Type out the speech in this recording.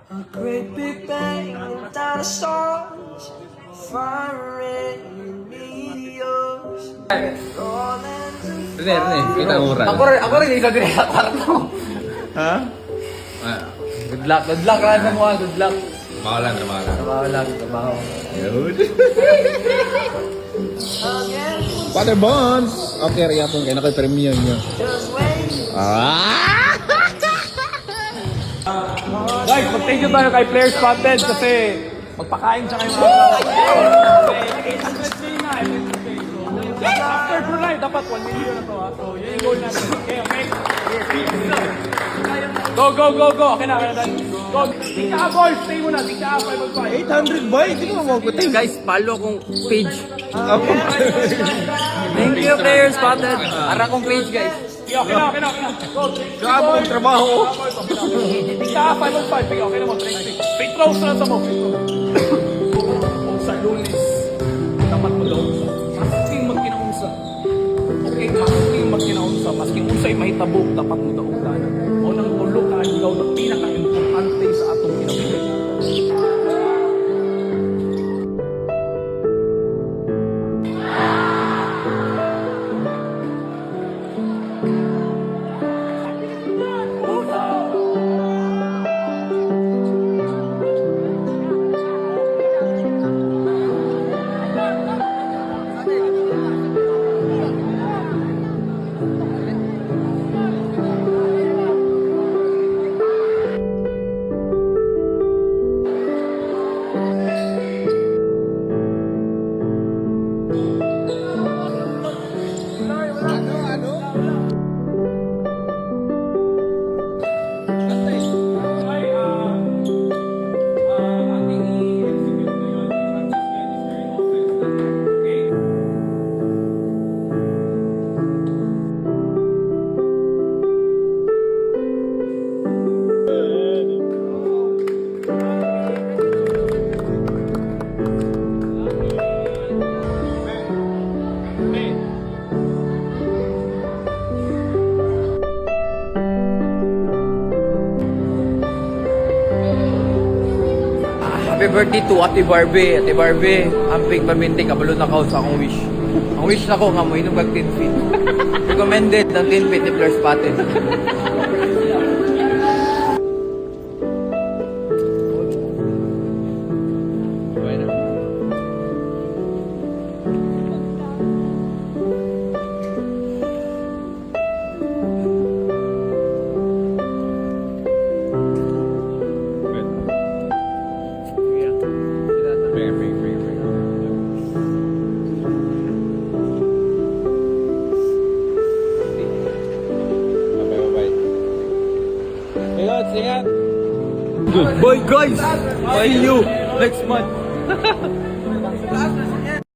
A great big bang with dinosaurs, firing meteors, rolling to Kita mura. Ako rin isa din sa kwarto. Ha? Good luck lang sa mga, good luck. Trabaho lang. Trabaho lang, trabaho. Yun. Father Bonds! Okay, riyapon kayo na kayo premium nyo. just wait. Guys, mag-thank you tayo kay Players Content kasi magpakain siya kayo mga kasi 800k na, 800k. So, after Brunei, dapat 1 million na to ha. So, yun yung goal natin. Okay. Go. Okay na. Go. Tika boys, stay muna. Tika 5 800 ba? Hindi mo magutin. Guys, follow kong page. Thank you, Players Content. Ara kong page, guys. Okay na. Go. Grabe kong trabaho. Tika 5 okay na mo. Free throws na sa mo. Kung sa lunes, dapat mo daw sa. Masking magkinaunsa. Okay, masking magkinaunsa. Masking unsay mahitabo, dapat mo daw ka. O nang ulo ka, ikaw na pinaka-importante sa atong kinabuhi. Happy birthday to Ate Barbie. Ate Barbie, amping paminti, kabalo na kao sa akong wish. Ang wish na ko nga mo, inom kag 10 feet. Recommended ng 10 feet ni Players Patent. Ingat. Goodbye guys. See you next month.